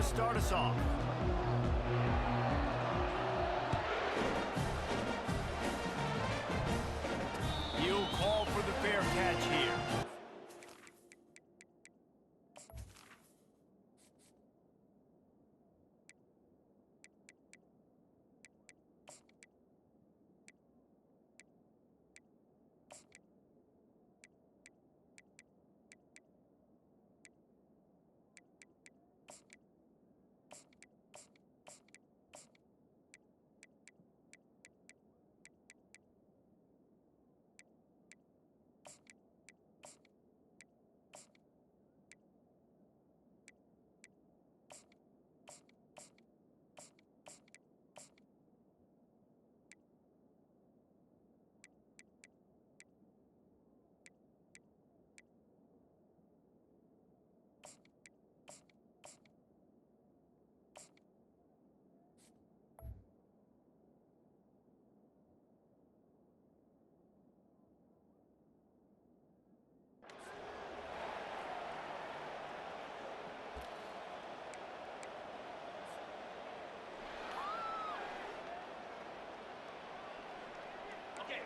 to start us off. He'll call for the fair catch here.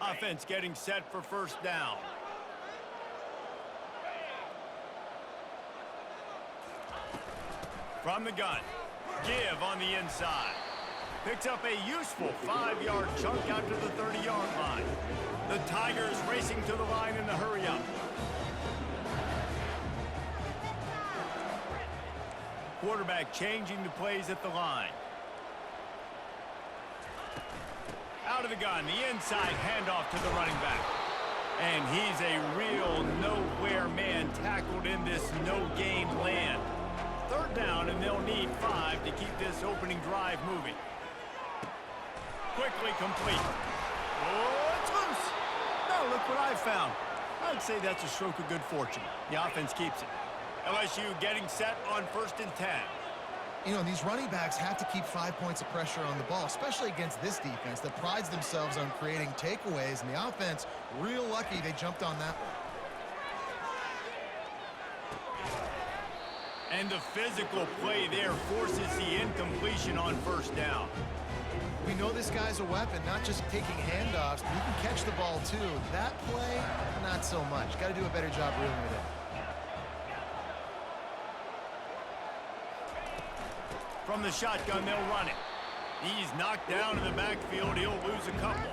Offense getting set for first down. From the gun, give on the inside. Picks up a useful 5-yard chunk out to the 30-yard line. The Tigers racing to the line in the hurry-up. Quarterback changing the plays at the line. Out of the gun, the inside handoff to the running back. And he's a real nowhere man tackled in this no-game land. Third down, and they'll need 5 to keep this opening drive moving. Quickly complete. Oh, it's loose. Now look what I found. I'd say that's a stroke of good fortune. The offense keeps it. LSU getting set on 1st and 10. You know, these running backs have to keep 5 points of pressure on the ball, especially against this defense that prides themselves on creating takeaways, and the offense, real lucky they jumped on that one. And the physical play there forces the incompletion on 1st down. We know this guy's a weapon, not just taking handoffs, but he can catch the ball too. That play, not so much. Got to do a better job reeling it in. From the shotgun, they'll run it. He's knocked down in the backfield. He'll lose a couple.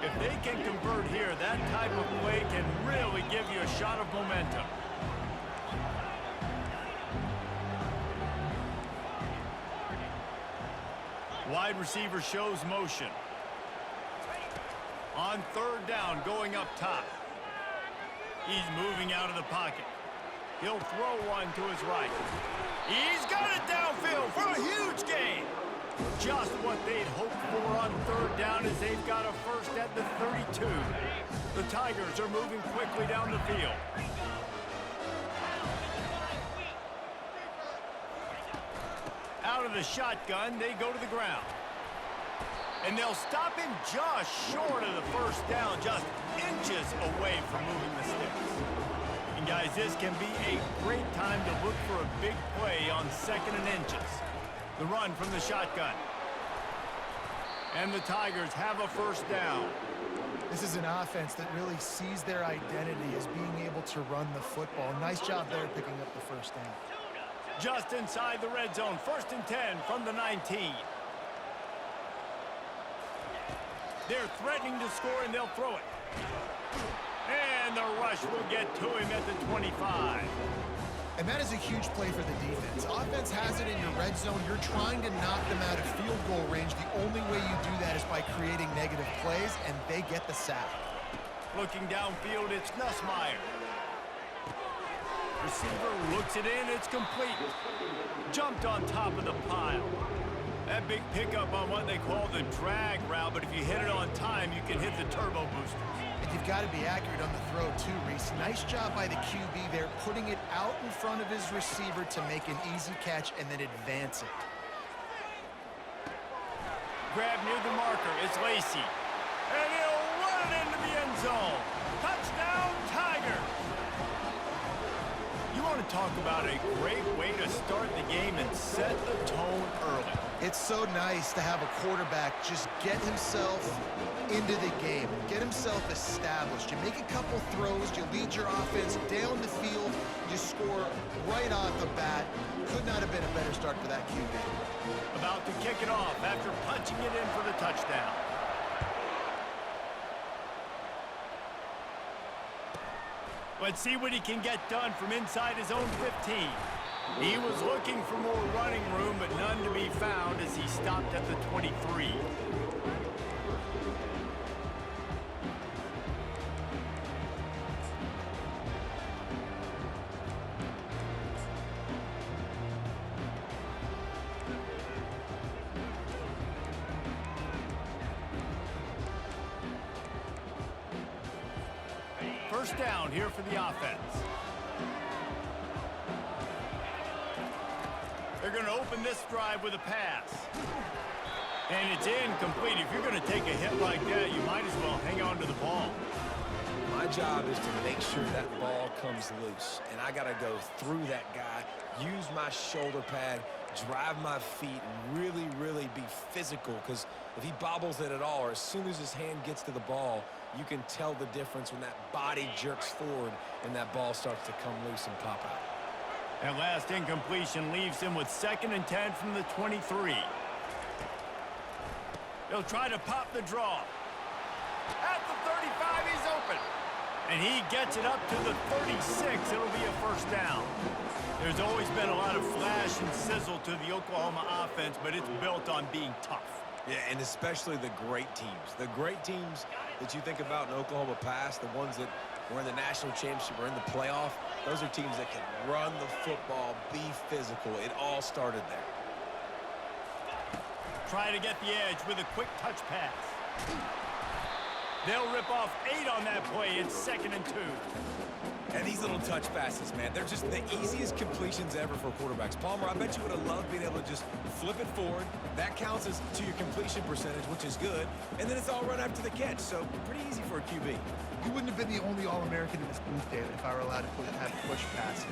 If they can convert here, that type of play can really give you a shot of momentum. Wide receiver shows motion. On 3rd down, going up top. He's moving out of the pocket. He'll throw one to his right. He's got it downfield for a huge gain. Just what they'd hoped for on 3rd down as they've got a first at the 32. The Tigers are moving quickly down the field. Out of the shotgun, they go to the ground. And they'll stop him just short of the 1st down, just inches away from moving the sticks. And guys, this can be a great time to look for a big play on 2nd and inches. The run from the shotgun. And the Tigers have a 1st down. This is an offense that really sees their identity as being able to run the football. Nice job there picking up the 1st down. Just inside the red zone, 1st and 10 from the 19. They're threatening to score, and they'll throw it. And the rush will get to him at the 25. And that is a huge play for the defense. Offense has it in your red zone. You're trying to knock them out of field goal range. The only way you do that is by creating negative plays, and they get the sack. Looking downfield, it's Nussmeier. Receiver looks it in, it's complete. Jumped on top of the pile. That big pickup on what they call the drag route, but if you hit it on time, you can hit the turbo boosters. And you've got to be accurate on the throw too, Reese. Nice job by the QB there, putting it out in front of his receiver to make an easy catch and then advance it. Grab near the marker, it's Lacey. And he'll run it into the end zone. Touchdown, Tigers! You want to talk about a great way to start the game and set the tone early. It's so nice to have a quarterback just get himself into the game, get himself established. You make a couple throws, you lead your offense down the field, you score right off the bat. Could not have been a better start for that QB. About to kick it off after punching it in for the touchdown. Let's see what he can get done from inside his own 15. He was looking for more running room, but none to be found as he stopped at the 23. First down here for the offense. They're going to open this drive with a pass. And it's incomplete. If you're going to take a hit like that, you might as well hang on to the ball. My job is to make sure that ball comes loose. And I got to go through that guy, use my shoulder pad, drive my feet, and really, really be physical. Because if he bobbles it at all, or as soon as his hand gets to the ball, you can tell the difference when that body jerks forward and that ball starts to come loose and pop out. That last incompletion leaves him with 2nd and 10 from the 23. They'll try to pop the draw. At the 35, he's open. And he gets it up to the 36. It'll be a first down. There's always been a lot of flash and sizzle to the Oklahoma offense, but it's built on being tough. Yeah, and especially the great teams. The great teams that you think about in Oklahoma past, the ones that were in the national championship or in the playoff, those are teams that can run the football, be physical. It all started there. Try to get the edge with a quick touch pass. They'll rip off 8 on that play. It's 2nd and 2. And these little touch passes, man, they're just the easiest completions ever for quarterbacks. Palmer, I bet you would have loved being able to just flip it forward. That counts as to your completion percentage, which is good. And then it's all run after the catch, so pretty easy for a QB. You wouldn't have been the only All-American in this booth, David, if I were allowed to have push passes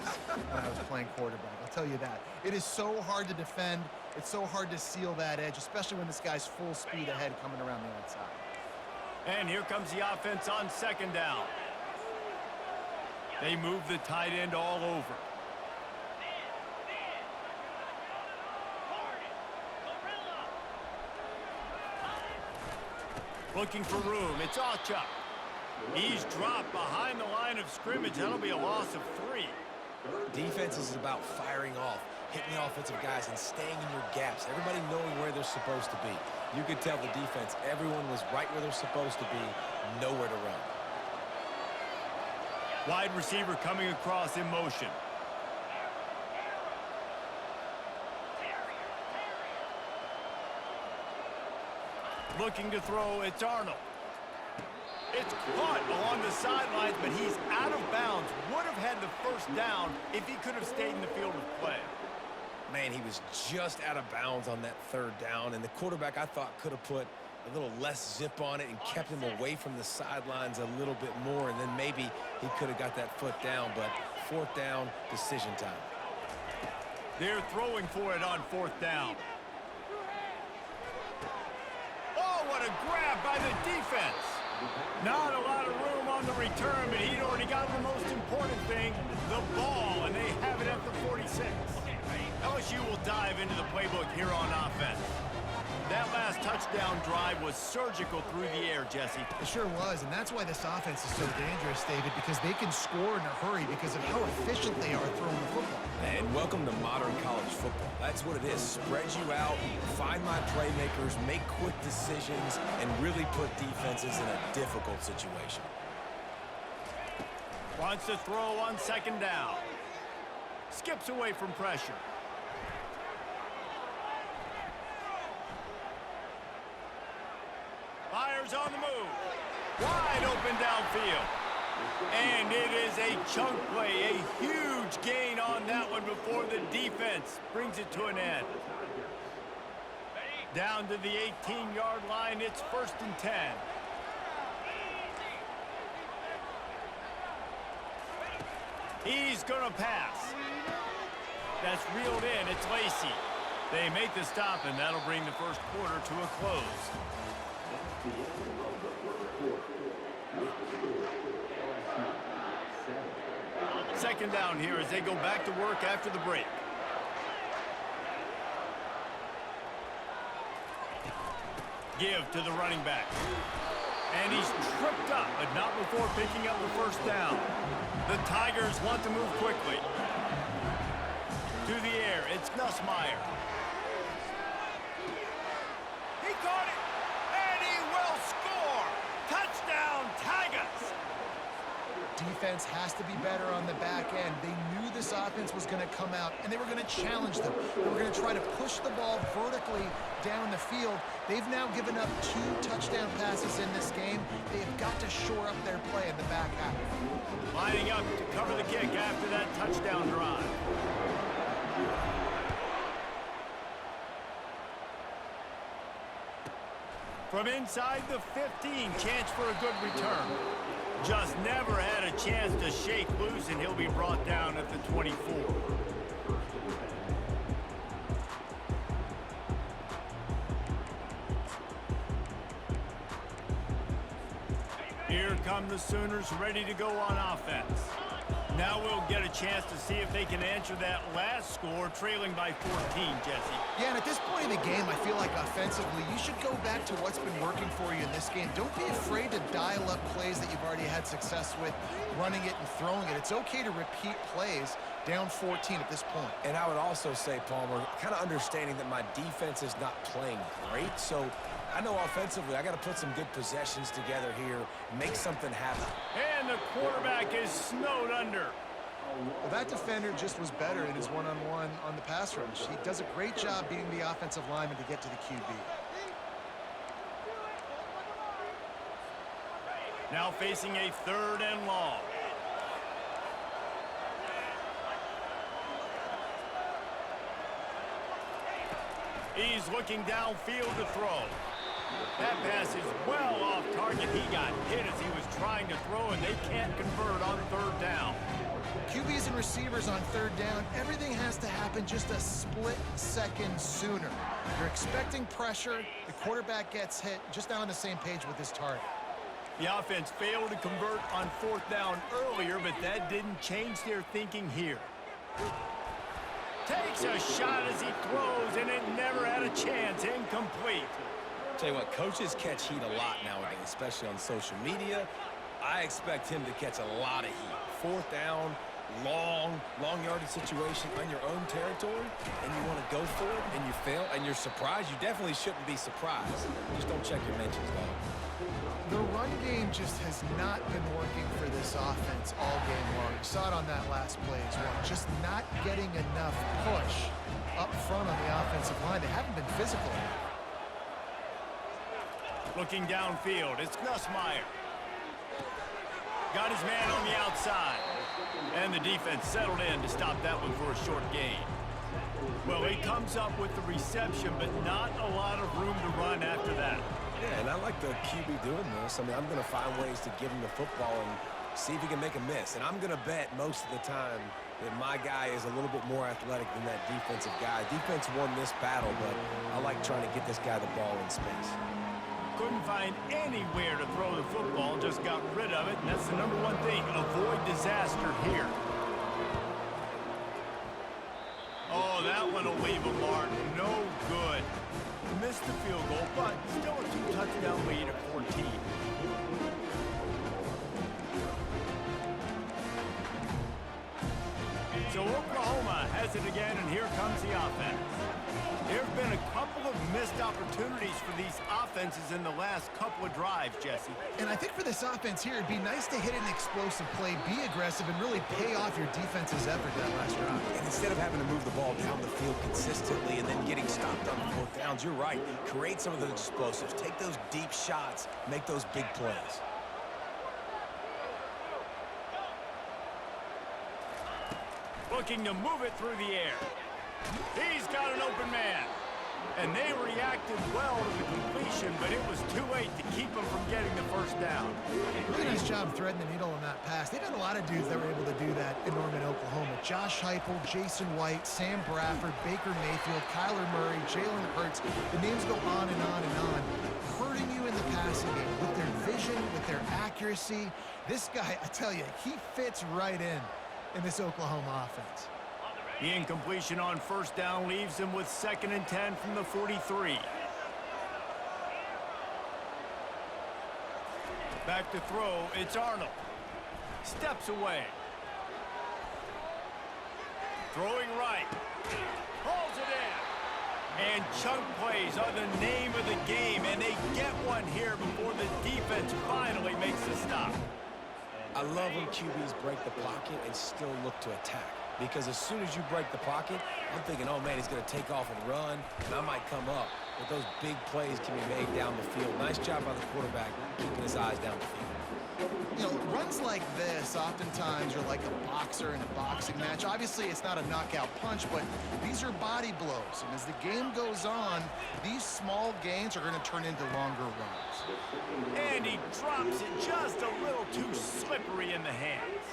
when I was playing quarterback. I'll tell you that. It is so hard to defend. It's so hard to seal that edge, especially when this guy's full speed ahead coming around the outside. And here comes the offense on 2nd down. They move the tight end all over. Looking for room. It's Achuk. He's dropped behind the line of scrimmage. That'll be a loss of 3. Defense is about firing off, hitting the offensive guys, and staying in your gaps. Everybody knowing where they're supposed to be. You could tell the defense, everyone was right where they're supposed to be, nowhere to run. Wide receiver coming across in motion. Looking to throw, it's Arnold. It's caught along the sidelines, but he's out of bounds. Would have had the first down if he could have stayed in the field of play. Man, he was just out of bounds on that 3rd down, and the quarterback, I thought, could have put a little less zip on it and kept him away from the sidelines a little bit more, and then maybe he could have got that foot down, but 4th down, decision time. They're throwing for it on 4th down. Oh, what a grab by the defense. Not a lot of room on the return, but he'd already got the most important thing, the ball, and they have it at the 46. LSU will dive into the playbook here on offense. That last touchdown drive was surgical through the air, Jesse. It sure was, and that's why this offense is so dangerous, David, because they can score in a hurry because of how efficient they are throwing the football. And welcome to modern college football. That's what it is. Spread you out, find my playmakers, make quick decisions, and really put defenses in a difficult situation. Wants to throw on 2nd down. Skips away from pressure. Fires on the move. Wide open downfield. And it is a chunk play, a huge gain on that one before the defense brings it to an end. Down to the 18-yard line, it's 1st and 10. He's going to pass. That's reeled in. It's Lacey. They make the stop, and that'll bring the first quarter to a close. Second down here as they go back to work after the break. Give to the running back. And he's tripped up, but not before picking up the first down. The Tigers want to move quickly. To the air, it's Nussmeier. He caught it, and he will score! Touchdown, Tigers! Defense has to be better on the back end. They knew this offense was going to come out, and they were going to challenge them. They were going to try to push the ball vertically down the field. They've now given up 2 touchdown passes in this game. They have got to shore up their play in the back half. Lining up to cover the kick after that touchdown drive. From inside the 15, chance for a good return. Just never had a chance to shake loose, and he'll be brought down at the 24. Here come the Sooners ready to go on offense. Now we'll get a chance to see if they can answer that last score, trailing by 14, Jesse. Yeah, and at this point in the game, I feel like offensively, you should go back to what's been working for you in this game. Don't be afraid to dial up plays that you've already had success with, running it and throwing it. It's okay to repeat plays down 14 at this point. And I would also say, Palmer, kind of understanding that my defense is not playing great, so I know offensively I got to put some good possessions together here, make something happen. And the quarterback is snowed under. Well, that defender just was better in his one-on-one on the pass rush. He does a great job beating the offensive lineman to get to the QB. Now facing a 3rd and long. He's looking downfield to throw. That pass is well off target. He got hit as he was trying to throw, and they can't convert on 3rd down. QBs and receivers on 3rd down, everything has to happen just a split second sooner. You're expecting pressure, the quarterback gets hit, just not on the same page with his target. The offense failed to convert on 4th down earlier, but that didn't change their thinking here. Takes a shot as he throws, and it never had a chance. Incomplete. Tell you what, coaches catch heat a lot nowadays, especially on social media. I expect him to catch a lot of heat. 4th down, long yardage situation on your own territory, and you want to go for it, and you fail, and you're surprised. You definitely shouldn't be surprised. Just don't check your mentions, dog. The run game just has not been working for this offense all game long. You saw it on that last play as well. Just not getting enough push up front on the offensive line. They haven't been physical enough. Looking downfield, it's Nussmeier. Got his man on the outside. And the defense settled in to stop that one for a short gain. Well, he comes up with the reception, but not a lot of room to run after that. Yeah, and I like the QB doing this. I mean, I'm going to find ways to give him the football and see if he can make a miss. And I'm going to bet most of the time that my guy is a little bit more athletic than that defensive guy. Defense won this battle, but I like trying to get this guy the ball in space. Couldn't find anywhere to throw the football, just got rid of it, and that's the #1 thing. Avoid disaster here. Oh, that one will leave a mark. No good. Missed the field goal, but still a 2-touchdown lead at 14. So Oklahoma has it again, and here comes the offense. There have been a couple of missed opportunities for these offenses in the last couple of drives, Jesse. And I think for this offense here, it'd be nice to hit an explosive play, be aggressive, and really pay off your defense's effort that last drive. And instead of having to move the ball down the field consistently and then getting stopped on 4th downs, you're right. Create some of those explosives. Take those deep shots. Make those big plays. Looking to move it through the air. He's got an open man. And they reacted well to the completion, but it was too late to keep them from getting the first down. Really nice job threading the needle on that pass. They've had a lot of dudes that were able to do that in Norman, Oklahoma. Josh Heupel, Jason White, Sam Bradford, Baker Mayfield, Kyler Murray, Jalen Hurts. The names go on and on and on. Hurting you in the passing game with their vision, with their accuracy. This guy, I tell you, he fits right in this Oklahoma offense. The incompletion on first down leaves him with 2nd and 10 from the 43. Back to throw, it's Arnold. Steps away. Throwing right. Hauls it in. And chunk plays are the name of the game, and they get one here before the defense finally makes the stop. I love when QBs break the pocket and still look to attack. Because as soon as you break the pocket, I'm thinking, oh, man, he's going to take off and run, and I might come up. But those big plays can be made down the field. Nice job by the quarterback keeping his eyes down the field. You know, runs like this oftentimes are like a boxer in a boxing match. Obviously, it's not a knockout punch, but these are body blows. And as the game goes on, these small gains are going to turn into longer runs. And he drops it just a little too slippery in the hands.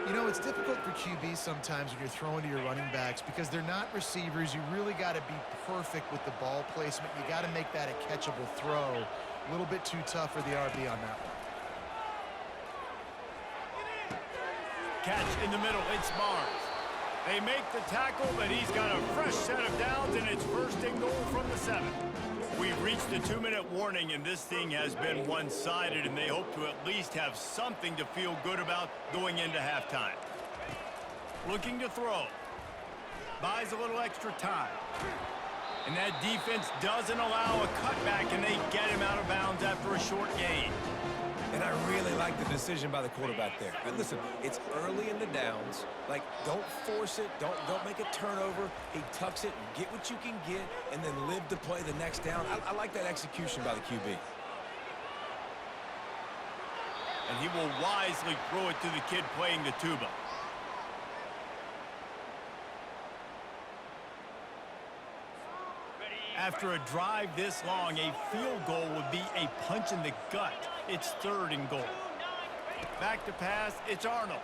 You know, it's difficult for QBs sometimes when you're throwing to your running backs because they're not receivers. You really got to be perfect with the ball placement. You got to make that a catchable throw. A little bit too tough for the RB on that one. Catch in the middle, it's Barnes. They make the tackle, but he's got a fresh set of downs, and it's 1st and goal from the 7. We've reached the 2-minute warning, and this thing has been one-sided, and they hope to at least have something to feel good about going into halftime. Looking to throw. Buys a little extra time. And that defense doesn't allow a cutback, and they get him out of bounds after a short gain. And I really like the decision by the quarterback there. And listen, it's early in the downs. Like, don't force it. Don't make a turnover. He tucks it, get what you can get, and then live to play the next down. I like that execution by the QB. And he will wisely throw it to the kid playing the tuba. After a drive this long, a field goal would be a punch in the gut. It's 3rd and goal. Back to pass, it's Arnold.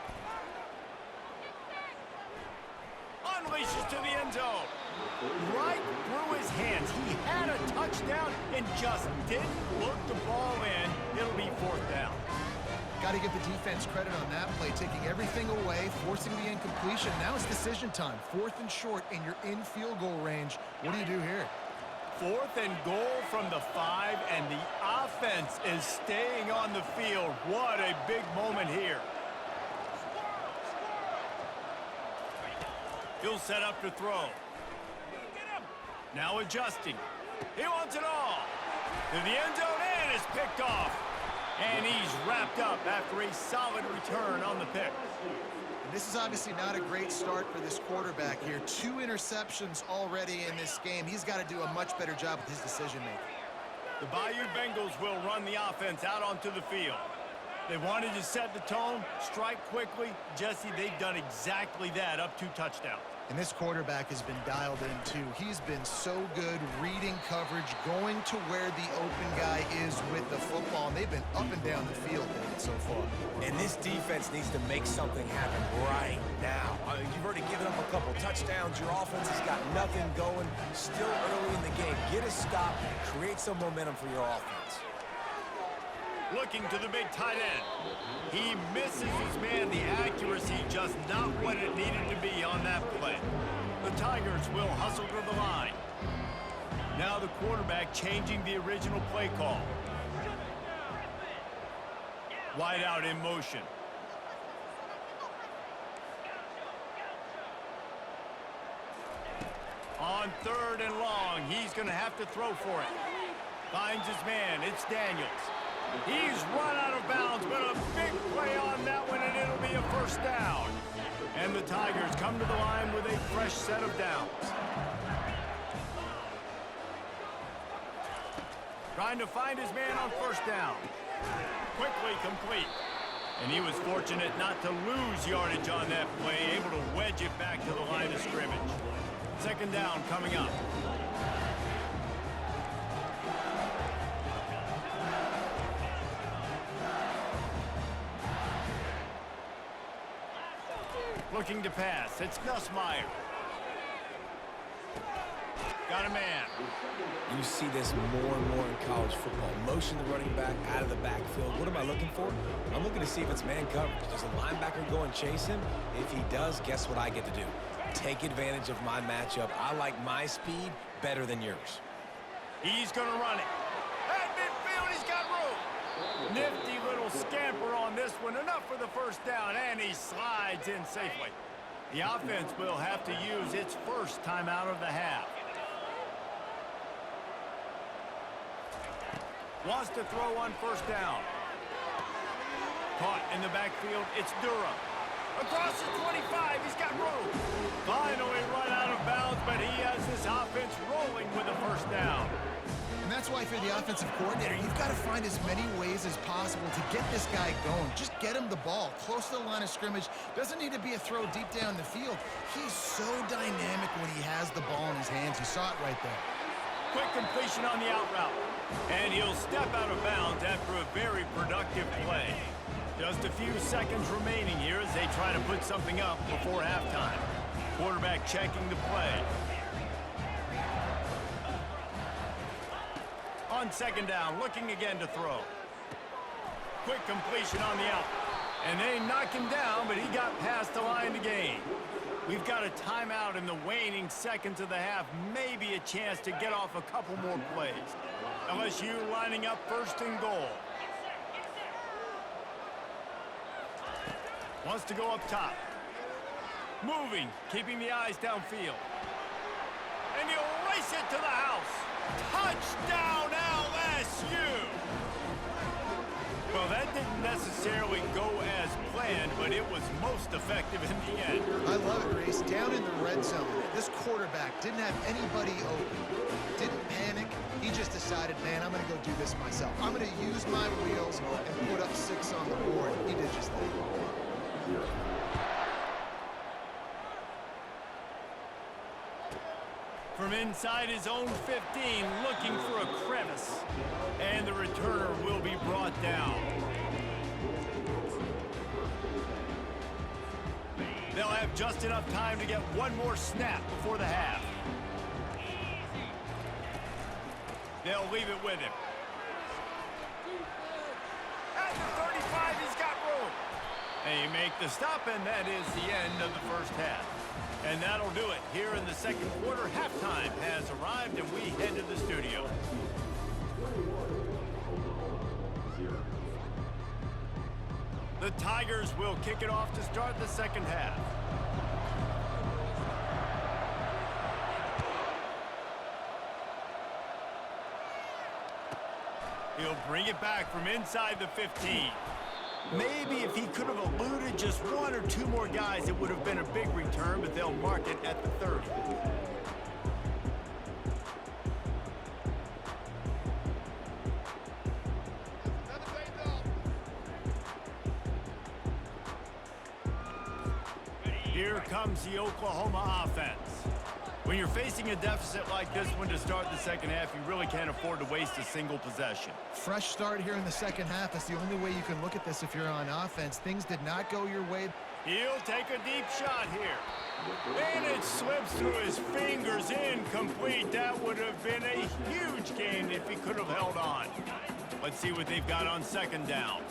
Unleashes to the end zone. Right through his hands. He had a touchdown and just didn't look the ball in. It'll be 4th down. Got to give the defense credit on that play, taking everything away, forcing the incompletion. Now it's decision time. 4th and short, and you're in field goal range. What do you do here? 4th and goal from the 5, and the offense is staying on the field. What a big moment here. He'll set up to throw. Now adjusting. He wants it all. To the end zone, and is picked off. And he's wrapped up after a solid return on the pick. This is obviously not a great start for this quarterback here. 2 interceptions already in this game. He's got to do a much better job with his decision-making. The Bayou Bengals will run the offense out onto the field. They wanted to set the tone, strike quickly. Jesse, they've done exactly that, up 2 touchdowns. And this quarterback has been dialed in, too. He's been so good reading coverage, going to where the open guy is with the football, and they've been up and down the field so far. And this defense needs to make something happen right now. I mean, you've already given up a couple touchdowns. Your offense has got nothing going. Still early in the game. Get a stop. Create some momentum for your offense. Looking to the big tight end. He misses his man. The accuracy just not what it needed to be on that play. The Tigers will hustle to the line. Now the quarterback changing the original play call. Wide out in motion. On 3rd and long, he's going to have to throw for it. Finds his man. It's Daniels. He's run out of bounds, but a big play on that one, and it'll be a 1st down. And the Tigers come to the line with a fresh set of downs. Trying to find his man on 1st down. Quickly complete. And he was fortunate not to lose yardage on that play, able to wedge it back to the line of scrimmage. 2nd down coming up. Looking to pass. It's Nussmeier. Got a man. You see this more and more in college football. Motion the running back out of the backfield. What am I looking for? I'm looking to see if it's man coverage. Does a linebacker go and chase him? If he does, guess what I get to do? Take advantage of my matchup. I like my speed better than yours. He's going to run it. At midfield, he's got room. Nifty little scamper on this one. Enough for the first down, and he slides in safely. The offense will have to use its first timeout of the half. Wants to throw on first down. Caught in the backfield, it's Durham. Across the 25, he's got room. Finally run out of bounds, but he has this offense rolling with a first down. And that's why if you're the offensive coordinator, you've got to find as many ways as possible to get this guy going. Just get him the ball close to the line of scrimmage. Doesn't need to be a throw deep down the field. He's so dynamic when he has the ball in his hands. You saw it right there. Quick completion on the out route. And he'll step out of bounds after a very productive play. Just a few seconds remaining here as they try to put something up before halftime. Quarterback checking the play. On second down, looking again to throw. Quick completion on the out. And they knock him down, but he got past the line to gain. We've got a timeout in the waning seconds of the half. Maybe a chance to get off a couple more plays. LSU lining up first and goal. Wants to go up top. Moving, keeping the eyes downfield. And he'll race it to the house. Touchdown, LSU! Well, that didn't necessarily go as planned, but it was most effective in the end. I love it, Reese. Down in the red zone, this quarterback didn't have anybody open. Didn't panic. He just decided, man, I'm going to go do this myself. I'm going to use my wheels and put up 6 on the board. He did just that. From inside his own 15, looking for a crevice. And the returner will be brought down. They'll have just enough time to get one more snap before the half. They'll leave it with him. At the 35, he's got room. They make the stop, and that is the end of the first half. And that'll do it here in the second quarter. Halftime has arrived, and we head to the studio. The Tigers will kick it off to start the second half. He'll bring it back from inside the 15. Maybe if he could have eluded just 1 or 2 more guys, it would have been a big return, but they'll mark it at the 30. Here comes the Oklahoma offense. When you're facing a deficit like this one to start the second half, you really can't afford to waste a single possession. Fresh start here in the second half. That's the only way you can look at this if you're on offense. Things did not go your way. He'll take a deep shot here. And it slips through his fingers, incomplete. That would have been a huge gain if he could have held on. Let's see what they've got on second down.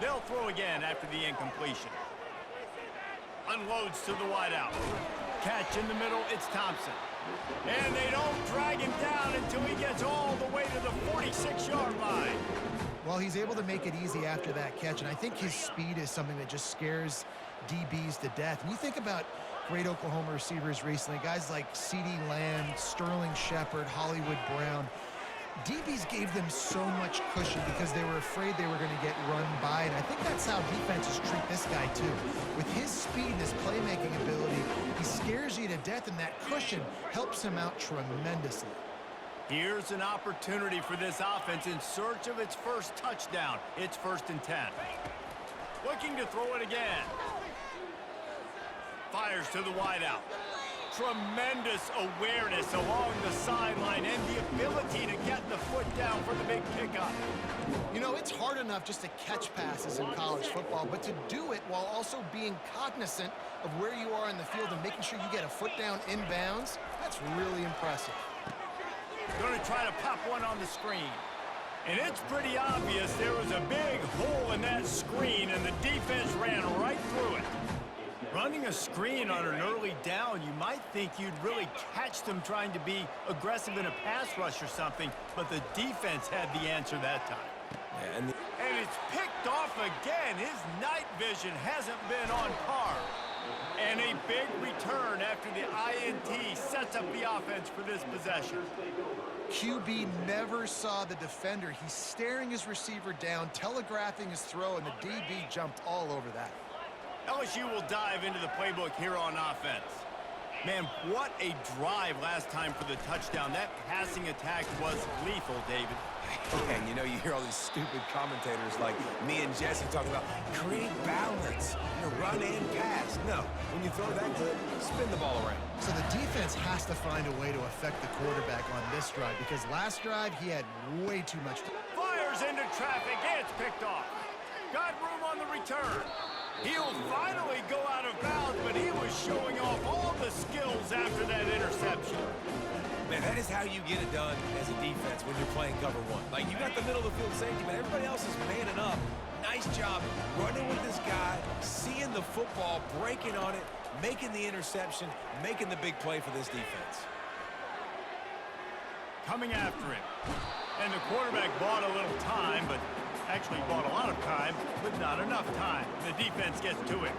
They'll throw again after the incompletion. Unloads to the wideout. Catch in the middle, it's Thompson. And they don't drag him down until he gets all the way to the 46-yard line. Well, he's able to make it easy after that catch, and I think his speed is something that just scares DBs to death. And you think about great Oklahoma receivers recently, guys like CeeDee Lamb, Sterling Shepard, Hollywood Brown. DBs gave them so much cushion because they were afraid they were going to get run by, and I think that's how defenses treat this guy too. With his speed and his playmaking ability, he scares you to death, and that cushion helps him out tremendously. Here's an opportunity for this offense in search of its first touchdown. It's 1st and 10. Looking to throw it again. Fires to the wideout. tremendous awareness along the sideline and the ability to get the foot down for the big pickup. You know, it's hard enough just to catch passes in college football, but to do it while also being cognizant of where you are in the field and making sure you get a foot down inbounds, that's really impressive. Going to try to pop one on the screen. And it's pretty obvious there was a big hole in that screen, and the defense ran right through it. Running a screen on an early down, you might think you'd really catch them trying to be aggressive in a pass rush or something, but the defense had the answer that time. Yeah, and it's picked off again. His night vision hasn't been on par. And a big return after the INT sets up the offense for this possession. QB never saw the defender. He's staring his receiver down, telegraphing his throw, and the DB jumped all over that. LSU will dive into the playbook here on offense. Man, what a drive last time for the touchdown. That passing attack was lethal, David. And you know, you hear all these stupid commentators like me and Jesse talking about create balance, run and pass. No, when you throw that good, spin the ball around. So the defense has to find a way to affect the quarterback on this drive, because last drive he had way too much. Fires into traffic, it's picked off. Got room on the return. He'll finally go out of bounds, but he was showing off all the skills after that interception. Man, that is how you get it done as a defense when you're playing cover one. Like, you got the middle of the field safety, but everybody else is manning up. Nice job running with this guy, seeing the football, breaking on it, making the interception, making the big play for this defense. Coming after him. And the quarterback bought a little time, but actually bought a lot of time, but not enough time. The defense gets to it.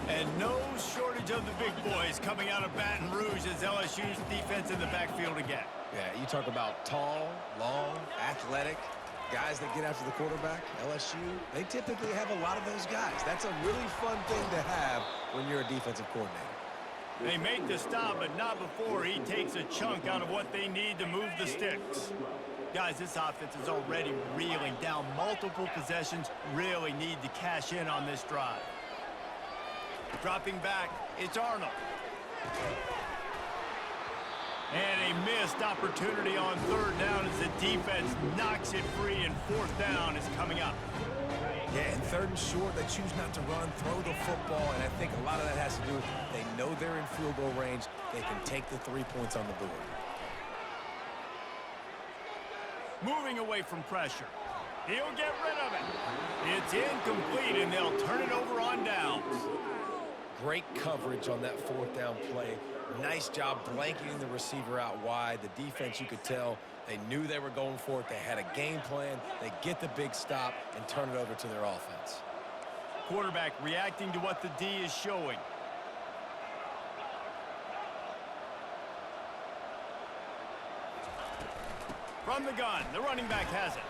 And no shortage of the big boys coming out of Baton Rouge as LSU's defense in the backfield again. Yeah, you talk about tall, long, athletic guys that get after the quarterback. LSU, they typically have a lot of those guys. That's a really fun thing to have when you're a defensive coordinator. They make the stop, but not before he takes a chunk out of what they need to move the sticks. Guys, this offense is already reeling down multiple possessions. Really need to cash in on this drive. Dropping back, it's Arnold. And a missed opportunity on third down as the defense knocks it free, and fourth down is coming up. Yeah, and third and short, they choose not to run, throw the football, and I think a lot of that has to do with they know they're in field goal range. They can take the 3 points on the board. Moving away from pressure. He'll get rid of it. It's incomplete, and they'll turn it over on downs. Great coverage on that fourth down play. Nice job blanketing the receiver out wide. The defense, you could tell, they knew they were going for it. They had a game plan. They get the big stop and turn it over to their offense. Quarterback reacting to what the D is showing. From the gun, the running back has it.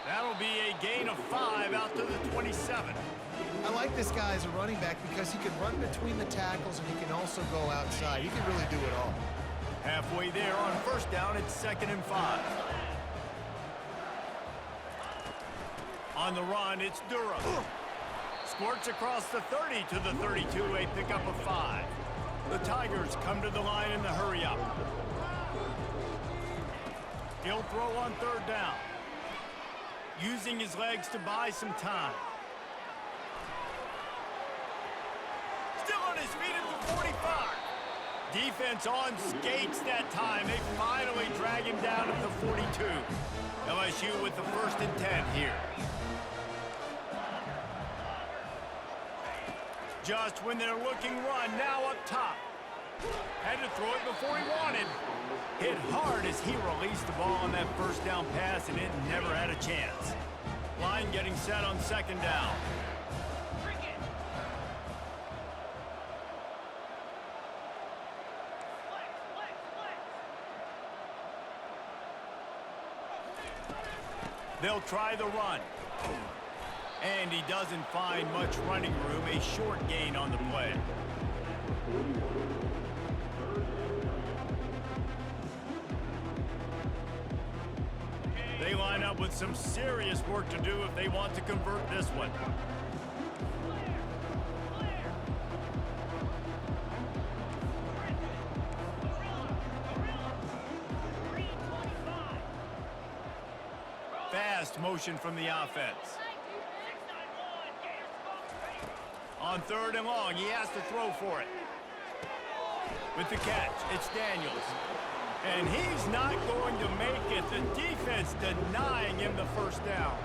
That'll be a gain of 5 out to the 27. I like this guy as a running back because he can run between the tackles and he can also go outside. He can really do it all. Halfway there on first down, it's 2nd and 5. On the run, it's Durham. Squirts across the 30 to the 32, a pickup of 5. The Tigers come to the line in the hurry-up. He'll throw on third down. Using his legs to buy some time. Still on his feet at the 45. Defense on skates that time. They finally drag him down at the 42. LSU with the 1st and 10 here. Just when they're looking run, now up top. Had to throw it before he wanted. Hit hard as he released the ball on that first down pass, and it never had a chance. Line getting set on 2nd down. They'll try the run. And he doesn't find much running room. A short gain on the play. They line up with some serious work to do if they want to convert this one. motion from the offense. On 3rd and long, he has to throw for it. With the catch, it's Daniels. And he's not going to make it. The defense denying him the first down.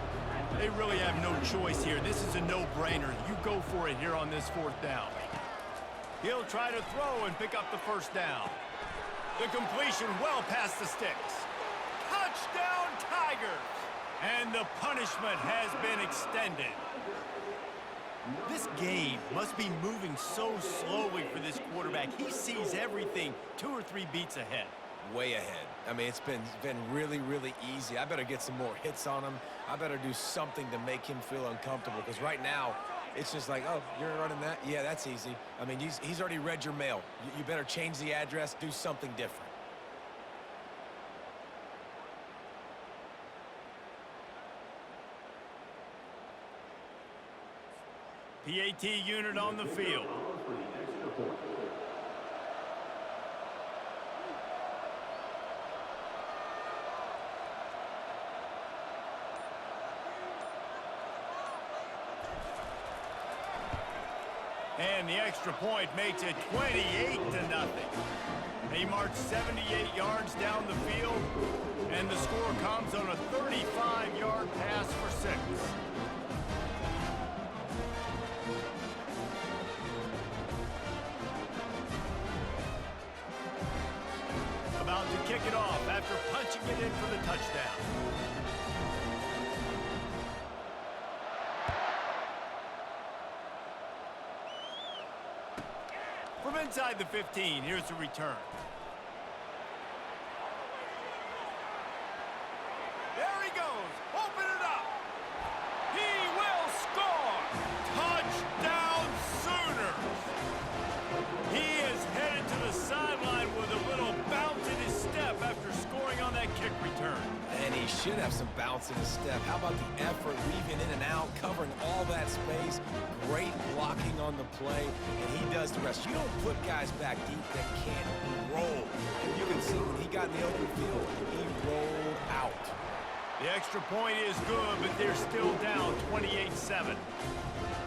They really have no choice here. This is a no-brainer. You go for it here on this 4th down. He'll try to throw and pick up the first down. The completion well past the sticks. Touchdown, Tigers! And the punishment has been extended. This game must be moving so slowly for this quarterback. He sees everything 2 or 3 beats ahead. Way ahead. I mean, it's been really, really easy. I better get some more hits on him. I better do something to make him feel uncomfortable, because right now, it's just like, oh, you're running that? Yeah, that's easy. I mean, he's already read your mail. You better change the address, do something different. PAT unit on the field. And the extra point makes it 28-0. They march 78 yards down the field, and the score comes on a 35-yard pass for 6. About to kick it off after punching it in for the touchdown. From inside the 15, here's the return. There he goes. Open it up. He will score. Touchdown, Sooners. He is headed to the sideline with a little bounce in his step after scoring on that kick return. And he should have some bounce in his step. How about the effort, weaving in and out, covering all that space, great blocking on the play, and he does the rest. You don't put guys back deep that can't roll. And you can see when he got in the open field, he rolled out. The extra point is good, but they're still down 28-7.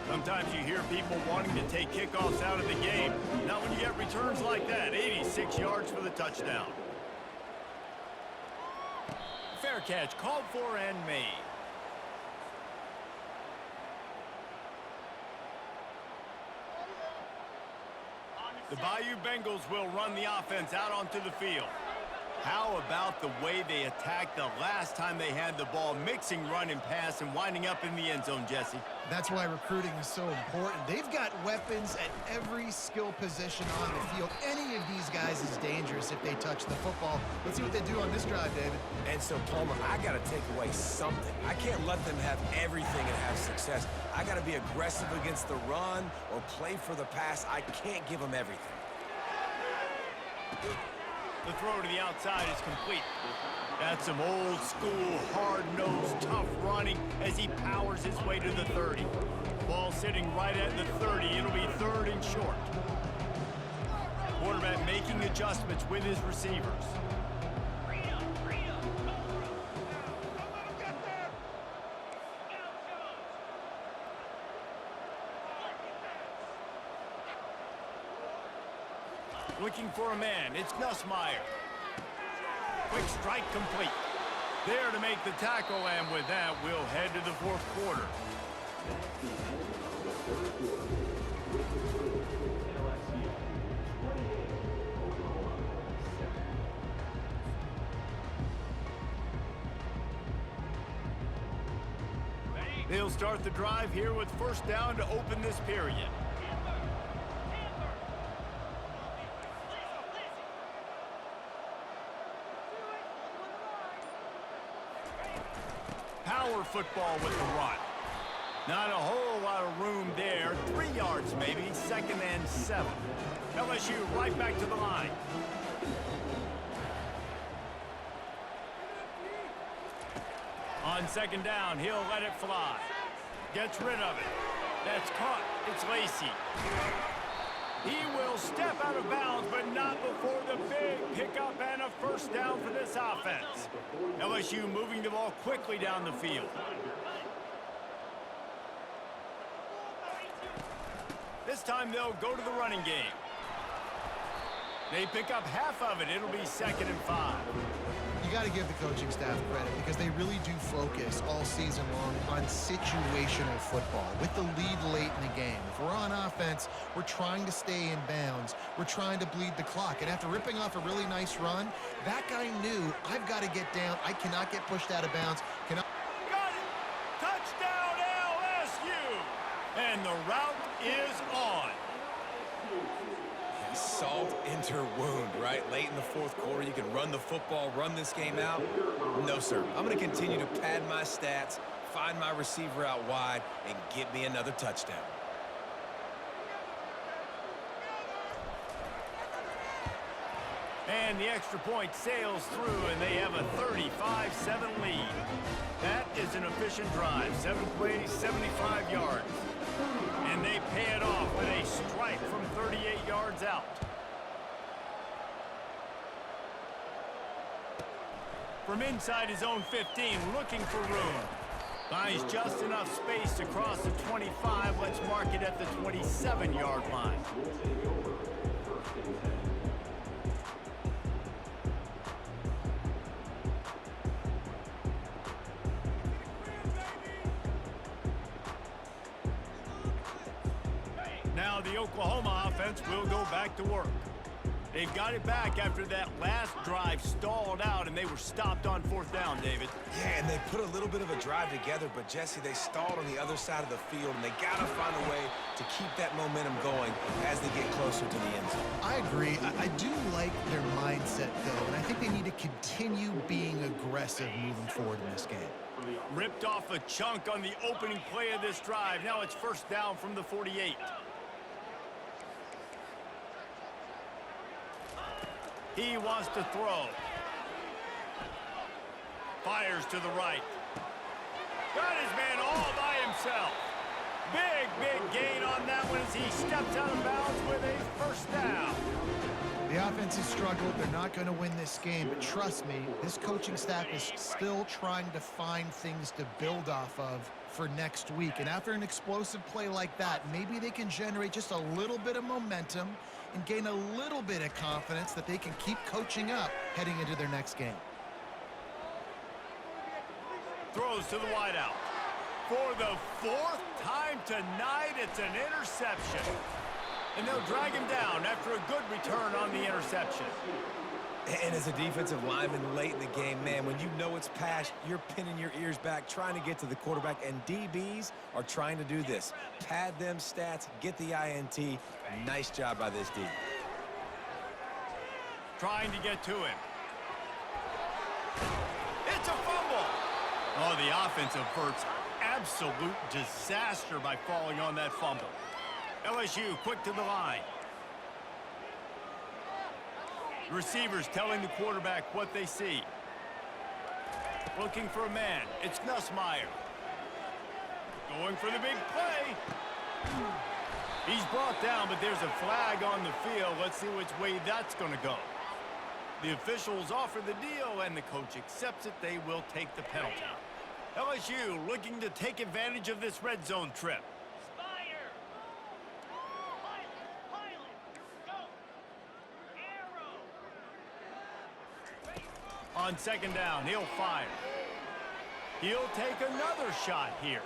Sometimes you hear people wanting to take kickoffs out of the game. Not when you get returns like that. 86 yards for the touchdown. Fair catch called for and made. The Bayou Bengals will run the offense out onto the field. How about the way they attacked the last time they had the ball, mixing run and pass and winding up in the end zone, Jesse? That's why recruiting is so important. They've got weapons at every skill position on the field. Any of these guys is dangerous if they touch the football. Let's see what they do on this drive, David. And so, Palmer, I got to take away something. I can't let them have everything and have success. I got to be aggressive against the run or play for the pass. I can't give them everything. The throw to the outside is complete. That's some old school, hard-nosed, tough running as he powers his way to the 30. Ball sitting right at the 30. It'll be 3rd and short. Quarterback making adjustments with his receivers. Looking for a man, it's Nussmeier. Quick strike complete. There to make the tackle, and with that, we'll head to the 4th quarter. They'll start the drive here with 1st down to open this period. Power football with the run. Not a whole lot of room there. 3 yards maybe, 2nd and 7. LSU right back to the line. On 2nd down, he'll let it fly. Gets rid of it. That's caught. It's Lacey. He will step out of bounds, but not before the big pickup and a first down for this offense. LSU moving the ball quickly down the field. This time they'll go to the running game. They pick up half of it. It'll be 2nd and 5. You got to give the coaching staff credit because they really do focus all season long on situational football with the lead late in the game. If we're on offense, we're trying to stay in bounds. We're trying to bleed the clock. And after ripping off a really nice run, that guy knew, I've got to get down. I cannot get pushed out of bounds. Got it! Touchdown LSU! And the route is on. Salt into her wound, right? Late in the 4th quarter, you can run the football, run this game out. No, sir. I'm going to continue to pad my stats, find my receiver out wide, and get me another touchdown. And the extra point sails through, and they have a 35-7 lead. That is an efficient drive. 7 plays, 75 yards. And they pay it off with a strike from 38 yards out. From inside his own 15, looking for room. Finds just enough space to cross the 25. Let's mark it at the 27-yard line. Now the Oklahoma offense will go back to work. They've got it back after that last drive stalled out, and they were stopped on 4th down, David. Yeah, and they put a little bit of a drive together, but, Jesse, they stalled on the other side of the field, and they got to find a way to keep that momentum going as they get closer to the end zone. I agree. I do like their mindset, though, and I think they need to continue being aggressive moving forward in this game. Ripped off a chunk on the opening play of this drive. Now it's 1st down from the 48. He wants to throw. Fires to the right. Got his man all by himself. Big gain on that one as he steps out of bounds with a 1st down. The offense has struggled. They're not going to win this game, but trust me, this coaching staff is still trying to find things to build off of for next week. And after an explosive play like that, maybe they can generate just a little bit of momentum and gain a little bit of confidence that they can keep coaching up heading into their next game. Throws to the wideout. For the 4th time tonight, it's an interception. And they'll drag him down after a good return on the interception. And as a defensive lineman late in the game, man, when you know it's passed, you're pinning your ears back, trying to get to the quarterback, and DBs are trying to do this. Pad them stats, get the INT. Nice job by this D. Trying to get to him. It's a fumble. Oh, the offense averts absolute disaster by falling on that fumble. LSU quick to the line. Receivers telling the quarterback what they see. Looking for a man. It's Nussmeier. Going for the big play. He's brought down, but there's a flag on the field. Let's see which way that's going to go. The officials offer the deal, and the coach accepts it. They will take the penalty. LSU looking to take advantage of this red zone trip. On 2nd down, he'll fire. He'll take another shot here.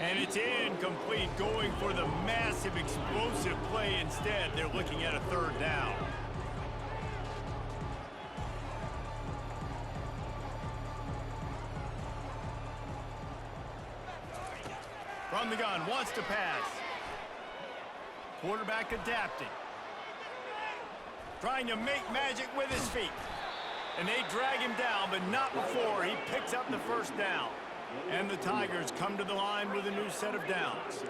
And it's incomplete, going for the massive explosive play instead. They're looking at a 3rd down. From the gun, wants to pass. Quarterback adapting. Trying to make magic with his feet. And they drag him down, but not before he picks up the 1st down. And the Tigers come to the line with a new set of downs.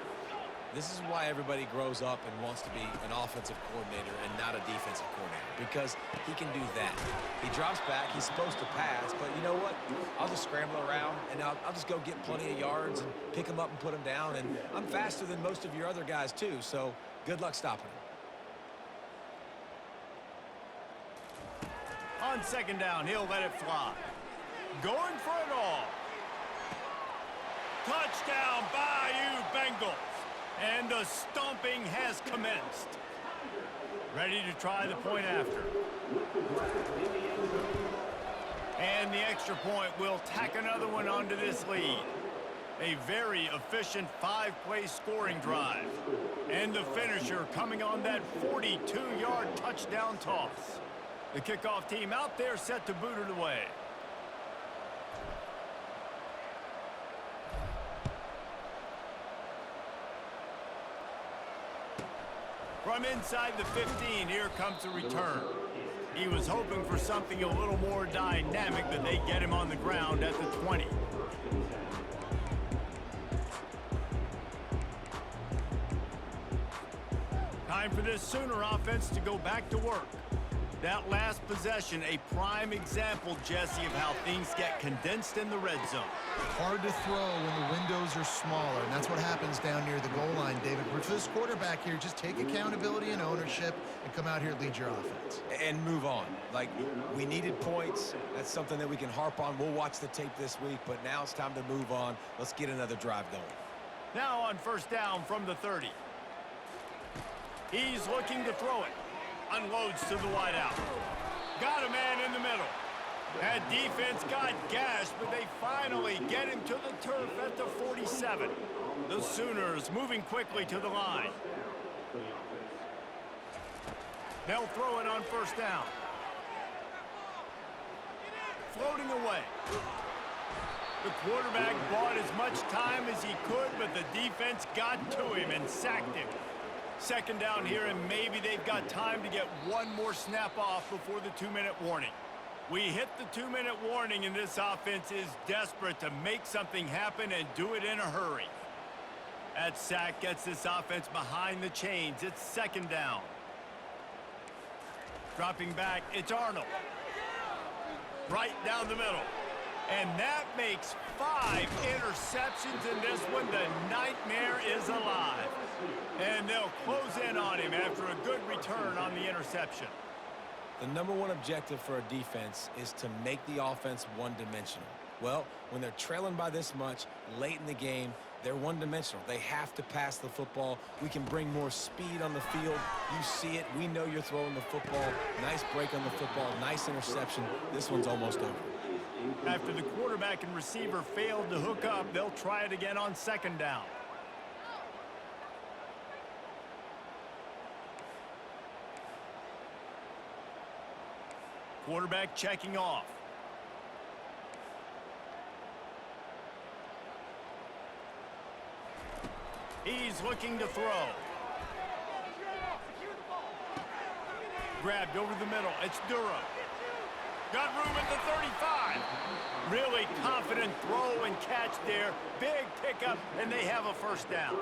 This is why everybody grows up and wants to be an offensive coordinator and not a defensive coordinator, because he can do that. He drops back, he's supposed to pass, but you know what? I'll just scramble around, and I'll just go get plenty of yards and pick him up and put him down, and I'm faster than most of your other guys too, so good luck stopping him. On second down, he'll let it fly. Going for it all. Touchdown, Bayou Bengals. And the stomping has commenced. Ready to try the point after. And the extra point will tack another one onto this lead. A very efficient 5-play scoring drive. And the finisher coming on that 42-yard touchdown toss. The kickoff team out there set to boot it away. From inside the 15, here comes the return. He was hoping for something a little more dynamic, but they get him on the ground at the 20. Time for this Sooner offense to go back to work. That last possession, a prime example, Jesse, of how things get condensed in the red zone. Hard to throw when the windows are smaller, and that's what happens down near the goal line, David. For this quarterback here, just take accountability and ownership and come out here and lead your offense. And move on. Like, we needed points. That's something that we can harp on. We'll watch the tape this week, but now it's time to move on. Let's get another drive going. Now on first down from the 30. He's looking to throw it. Unloads to the wideout. Got a man in the middle. That defense got gashed, but they finally get him to the turf at the 47. The Sooners moving quickly to the line. They'll throw it on first down. Floating away. The quarterback bought as much time as he could, but the defense got to him and sacked him. Second down here, and maybe they've got time to get one more snap off before the 2-minute warning. We hit the 2-minute warning, and this offense is desperate to make something happen and do it in a hurry. That sack gets this offense behind the chains. It's second down. Dropping back, it's Arnold. Right down the middle. And that makes 5 interceptions in this one. The nightmare is alive. And they'll close in on him after a good return on the interception. The number one objective for a defense is to make the offense one-dimensional. Well, when they're trailing by this much late in the game, they're one-dimensional. They have to pass the football. We can bring more speed on the field. You see it. We know you're throwing the football. Nice break on the football. Nice interception. This one's almost over. After the quarterback and receiver failed to hook up, they'll try it again on second down. Quarterback checking off. He's looking to throw. Grabbed over the middle. It's Duro. Got room at the 35. Really confident throw and catch there. Big pickup, and they have a first down.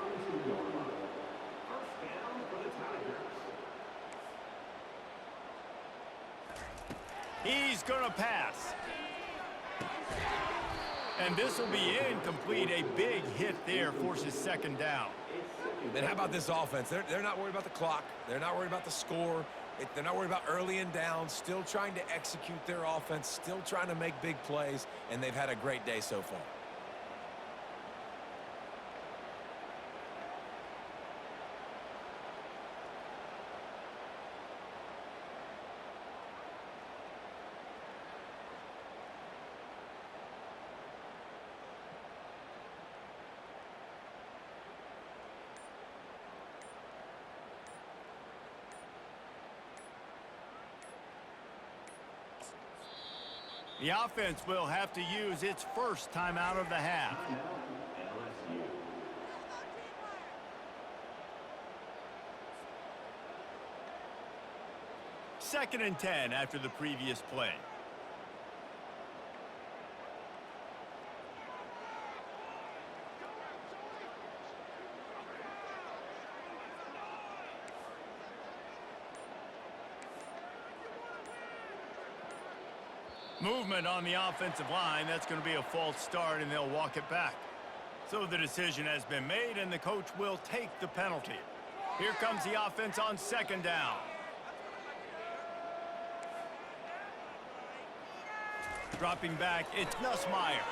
He's going to pass. And this will be incomplete. A big hit there forces second down. And how about this offense? They're not worried about the clock. They're not worried about the score. They're not worried about early and down. Still trying to execute their offense. Still trying to make big plays. And they've had a great day so far. The offense will have to use its first timeout of the half. Second and 10 after the previous play. Movement on the offensive line. That's going to be a false start, and they'll walk it back. So the decision has been made, and the coach will take the penalty. Here comes the offense on second down. Dropping back, it's Nussmeier.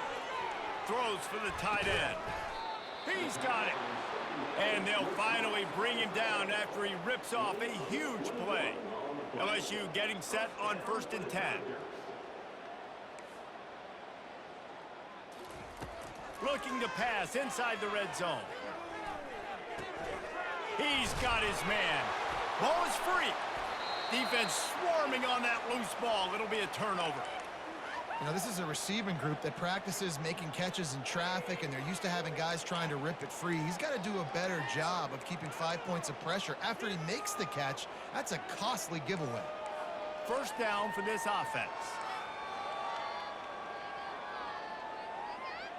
Throws for the tight end. He's got it. And they'll finally bring him down after he rips off a huge play. LSU getting set on 1st and 10. Looking to pass inside the red zone. He's got his man. Ball is free. Defense swarming on that loose ball. It'll be a turnover. You know, this is a receiving group that practices making catches in traffic, and they're used to having guys trying to rip it free. He's got to do a better job of keeping 5 points of pressure. After he makes the catch, that's a costly giveaway. 1st down for this offense.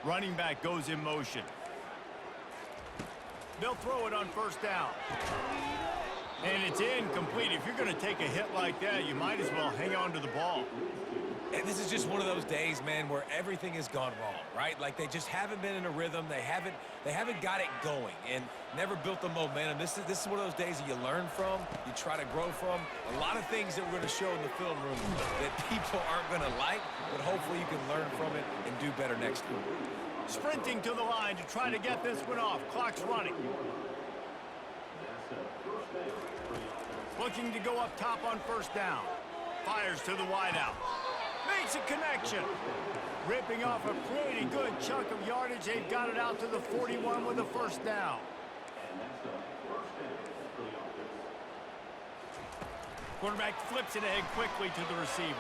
Running back goes in motion. They'll throw it on 1st down. And it's incomplete. If you're going to take a hit like that, you might as well hang on to the ball. And this is just one of those days, man, where everything has gone wrong, right? Like they just haven't been in a rhythm. They haven't got it going and never built the momentum. This is one of those days that you learn from, you try to grow from. A lot of things that we're going to show in the film room that people aren't going to like, but hopefully you can learn from it and do better next time. Sprinting to the line to try to get this one off. Clock's running. Looking to go up top on 1st down. Fires to the wideout. Makes a connection. Ripping off a pretty good chunk of yardage. They've got it out to the 41 with a 1st down. Quarterback flips it ahead quickly to the receiver.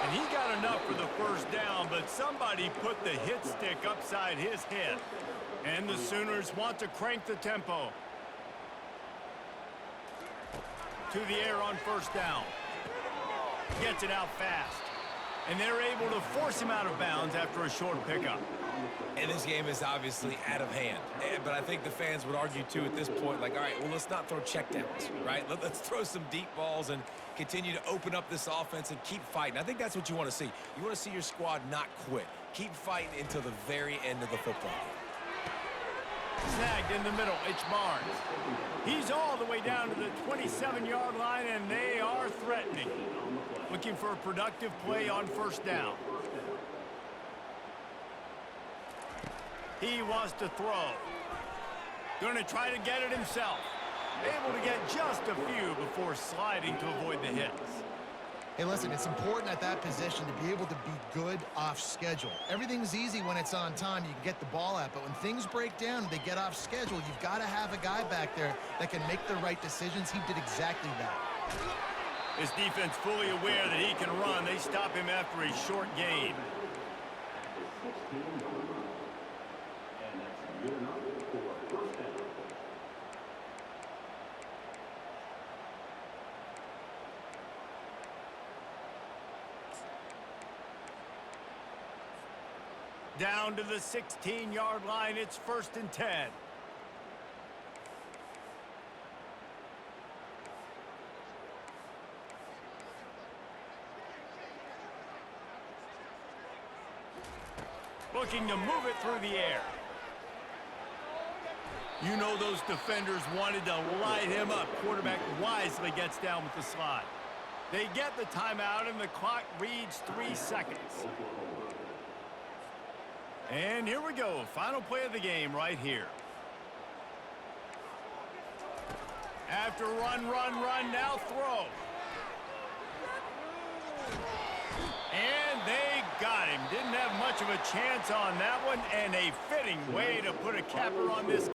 And he got enough for the 1st down, but somebody put the hit stick upside his head. And the Sooners want to crank the tempo. To the air on 1st down. Gets it out fast. And they're able to force him out of bounds after a short pickup. And this game is obviously out of hand. But I think the fans would argue, too, at this point, like, all right, well, let's not throw checkdowns, right? Let's throw some deep balls and continue to open up this offense and keep fighting. I think that's what you want to see. You want to see your squad not quit. Keep fighting until the very end of the football game. Snagged in the middle, it's Barnes. He's all the way down to the 27-yard line, and they are threatening. Looking for a productive play on 1st down. He wants to throw. Going to try to get it himself. Able to get just a few before sliding to avoid the hits. Hey, listen, it's important at that position to be able to be good off schedule. Everything's easy when it's on time. You can get the ball out. But when things break down and they get off schedule, you've got to have a guy back there that can make the right decisions. He did exactly that. His defense fully aware that he can run. They stop him after a short gain. Down to the 16-yard line, it's 1st and 10. Looking to move it through the air. You know those defenders wanted to light him up. Quarterback wisely gets down with the slide. They get the timeout, and the clock reads 3 seconds. And here we go. Final play of the game right here. After run, now throw. And they got him. Didn't have much of a chance on that one, and a fitting way to put a capper on this